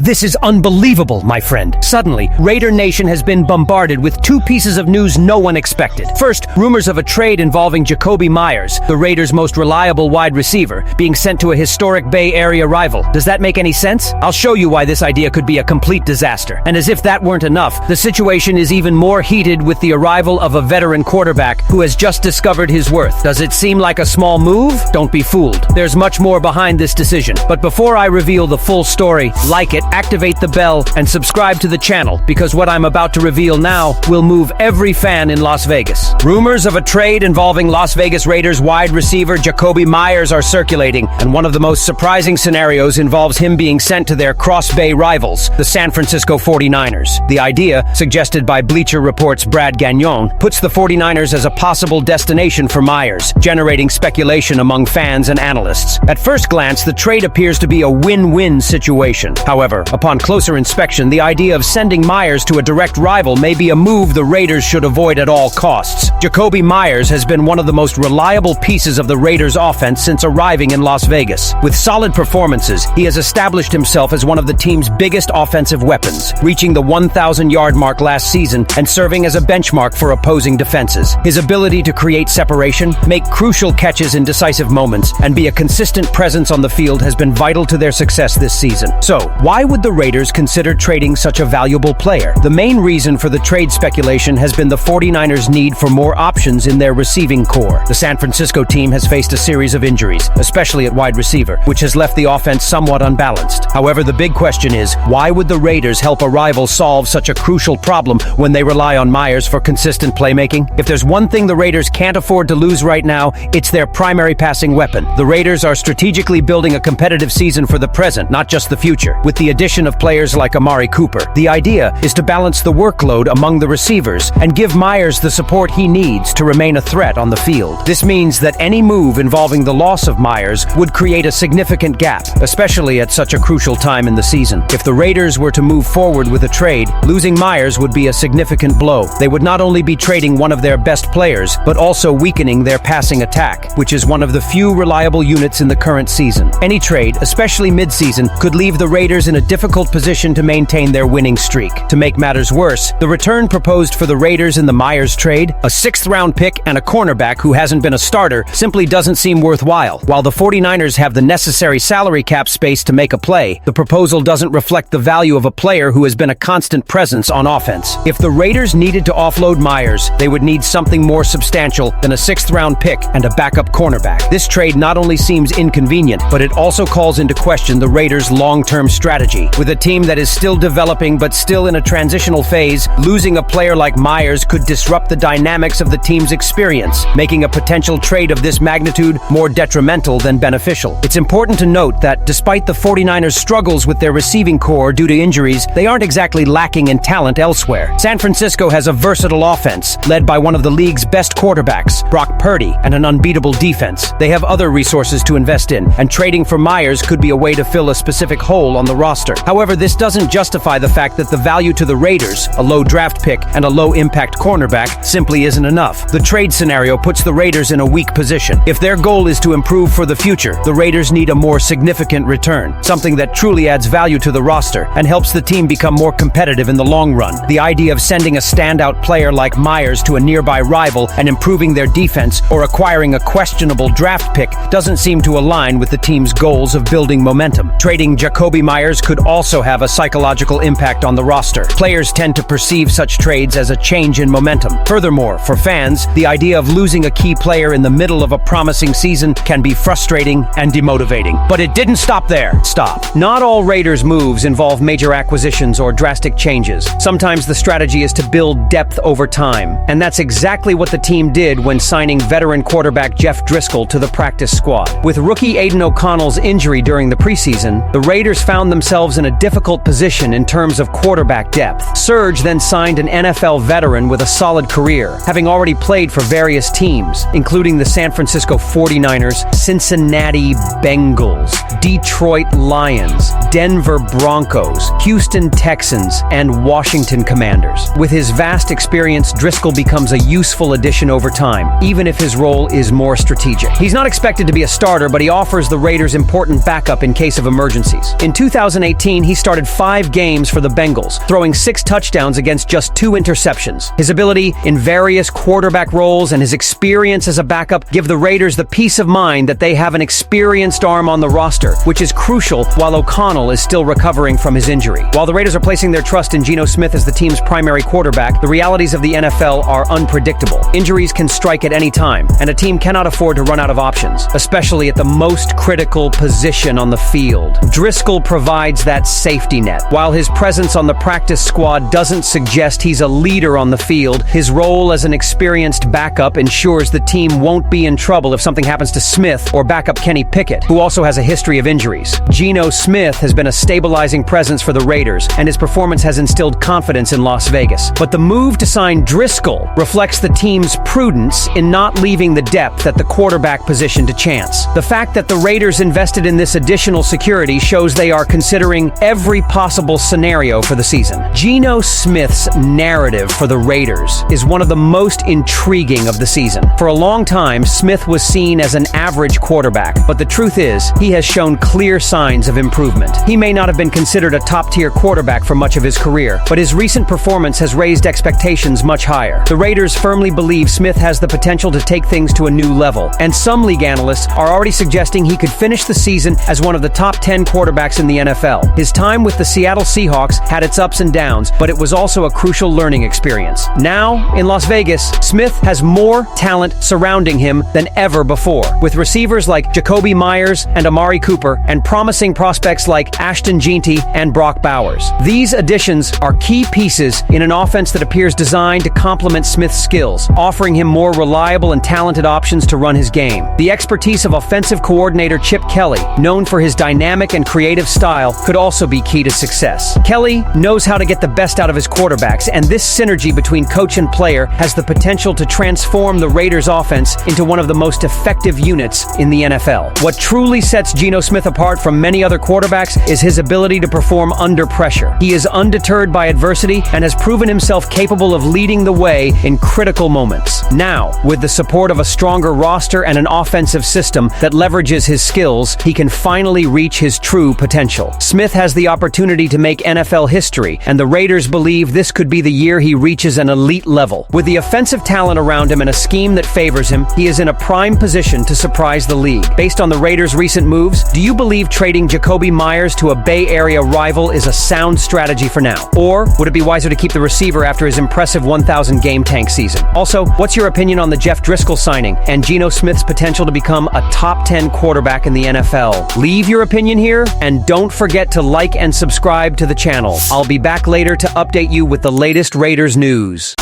This is unbelievable, my friend. Suddenly, Raider Nation has been bombarded with two pieces of news no one expected. First, rumors of a trade involving Jakobi Meyers, the Raiders' most reliable wide receiver, being sent to a historic Bay Area rival. Does that make any sense? I'll show you why this idea could be a complete disaster. And as if that weren't enough, the situation is even more heated with the arrival of a veteran quarterback who has just discovered his worth. Does it seem like a small move? Don't be fooled. There's much more behind this decision. But before I reveal the full story, like it, activate the bell, and subscribe to the channel, because what I'm about to reveal now will move every fan in Las Vegas. Rumors of a trade involving Las Vegas Raiders wide receiver Jakobi Meyers are circulating, and one of the most surprising scenarios involves him being sent to their Cross-Bay rivals, the San Francisco 49ers. The idea, suggested by Bleacher Report's Brad Gagnon, puts the 49ers as a possible destination for Meyers, generating speculation among fans and analysts. At first glance, the trade appears to be a win-win situation. However, upon closer inspection, the idea of sending Meyers to a direct rival may be a move the Raiders should avoid at all costs. Jakobi Meyers has been one of the most reliable pieces of the Raiders' offense since arriving in Las Vegas. With solid performances, he has established himself as one of the team's biggest offensive weapons, reaching the 1,000-yard mark last season and serving as a benchmark for opposing defenses. His ability to create separation, make crucial catches in decisive moments, and be a consistent presence on the field has been vital to their success this season. So, why would the Raiders consider trading such a valuable player? The main reason for the trade speculation has been the 49ers' need for more options in their receiving core. The San Francisco team has faced a series of injuries, especially at wide receiver, which has left the offense somewhat unbalanced. However, the big question is, why would the Raiders help a rival solve such a crucial problem when they rely on Meyers for consistent playmaking? If there's one thing the Raiders can't afford to lose right now, it's their primary passing weapon. The Raiders are strategically building a competitive season for the present, not just the future. With the addition of players like Amari Cooper, the idea is to balance the workload among the receivers and give Meyers the support he needs to remain a threat on the field. This means that any move involving the loss of Meyers would create a significant gap, especially at such a crucial time in the season. If the Raiders were to move forward with a trade, losing Meyers would be a significant blow. They would not only be trading one of their best players, but also weakening their passing attack, which is one of the few reliable units in the current season. Any trade, especially mid-season, could leave the Raiders in a difficult position to maintain their winning streak. To make matters worse, the return proposed for the Raiders in the Meyers trade, a 6th-round pick and a cornerback who hasn't been a starter, simply doesn't seem worthwhile. While the 49ers have the necessary salary cap space to make a play, the proposal doesn't reflect the value of a player who has been a constant presence on offense. If the Raiders needed to offload Meyers, they would need something more substantial than a 6th-round pick and a backup cornerback. This trade not only seems inconvenient, but it also calls into question the Raiders' long-term strategy. With a team that is still developing but still in a transitional phase, losing a player like Meyers could disrupt the dynamics of the team's experience, making a potential trade of this magnitude more detrimental than beneficial. It's important to note that despite the 49ers' struggles with their receiving core due to injuries, they aren't exactly lacking in talent elsewhere. San Francisco has a versatile offense, led by one of the league's best quarterbacks, Brock Purdy, and an unbeatable defense. They have other resources to invest in, and trading for Meyers could be a way to fill a specific hole on the roster. However, this doesn't justify the fact that the value to the Raiders, a low draft pick and a low-impact cornerback, simply isn't enough. The trade scenario puts the Raiders in a weak position. If their goal is to improve for the future, the Raiders need a more significant return, something that truly adds value to the roster and helps the team become more competitive in the long run. The idea of sending a standout player like Meyers to a nearby rival and improving their defense or acquiring a questionable draft pick doesn't seem to align with the team's goals of building momentum. Trading Jakobi Meyers could also have a psychological impact on the roster. Players tend to perceive such trades as a change in momentum. Furthermore, for fans, the idea of losing a key player in the middle of a promising season can be frustrating and demotivating. But it didn't stop there. Stop. Not all Raiders moves involve major acquisitions or drastic changes. Sometimes the strategy is to build depth over time, and that's exactly what the team did when signing veteran quarterback Jeff Driscoll to the practice squad. With rookie Aiden O'Connell's injury during the preseason, the Raiders found themselves in a difficult position in terms of quarterback depth. Surge then signed an NFL veteran with a solid career, having already played for various teams, including the San Francisco 49ers, Cincinnati Bengals, Detroit Lions, Denver Broncos, Houston Texans, and Washington Commanders. With his vast experience, Driscoll becomes a useful addition over time, even if his role is more strategic. He's not expected to be a starter, but he offers the Raiders important backup in case of emergencies. In 2018, 2018, he started 5 games for the Bengals, throwing 6 touchdowns against just 2 interceptions. His ability in various quarterback roles and his experience as a backup give the Raiders the peace of mind that they have an experienced arm on the roster, which is crucial while O'Connell is still recovering from his injury. While the Raiders are placing their trust in Geno Smith as the team's primary quarterback, the realities of the NFL are unpredictable. Injuries can strike at any time, and a team cannot afford to run out of options, especially at the most critical position on the field. Driscoll provides that safety net. While his presence on the practice squad doesn't suggest he's a leader on the field, his role as an experienced backup ensures the team won't be in trouble if something happens to Smith or backup Kenny Pickett, who also has a history of injuries. Geno Smith has been a stabilizing presence for the Raiders, and his performance has instilled confidence in Las Vegas. But the move to sign Driscoll reflects the team's prudence in not leaving the depth at the quarterback position to chance. The fact that the Raiders invested in this additional security shows they are considering every possible scenario for the season. Geno Smith's narrative for the Raiders is one of the most intriguing of the season. For a long time, Smith was seen as an average quarterback, but the truth is, he has shown clear signs of improvement. He may not have been considered a top-tier quarterback for much of his career, but his recent performance has raised expectations much higher. The Raiders firmly believe Smith has the potential to take things to a new level, and some league analysts are already suggesting he could finish the season as one of the top 10 quarterbacks in the NFL. His time with the Seattle Seahawks had its ups and downs, but it was also a crucial learning experience. Now, in Las Vegas, Smith has more talent surrounding him than ever before, with receivers like Jacoby Myers and Amari Cooper, and promising prospects like Ashton Jeanty and Brock Bowers. These additions are key pieces in an offense that appears designed to complement Smith's skills, offering him more reliable and talented options to run his game. The expertise of offensive coordinator Chip Kelly, known for his dynamic and creative style, could also be key to success. Kelly knows how to get the best out of his quarterbacks, and this synergy between coach and player has the potential to transform the Raiders' offense into one of the most effective units in the NFL. What truly sets Geno Smith apart from many other quarterbacks is his ability to perform under pressure. He is undeterred by adversity and has proven himself capable of leading the way in critical moments. Now, with the support of a stronger roster and an offensive system that leverages his skills, he can finally reach his true potential. Smith has the opportunity to make NFL history, and the Raiders believe this could be the year he reaches an elite level. With the offensive talent around him and a scheme that favors him, he is in a prime position to surprise the league. Based on the Raiders' recent moves, do you believe trading Jacoby Myers to a Bay Area rival is a sound strategy for now? Or would it be wiser to keep the receiver after his impressive 1,000 game tank season? Also, what's your opinion on the Jeff Driscoll signing and Geno Smith's potential to become a top 10 quarterback in the NFL? Leave your opinion here, and don't forget to like and subscribe to the channel. I'll be back later to update you with the latest Raiders news.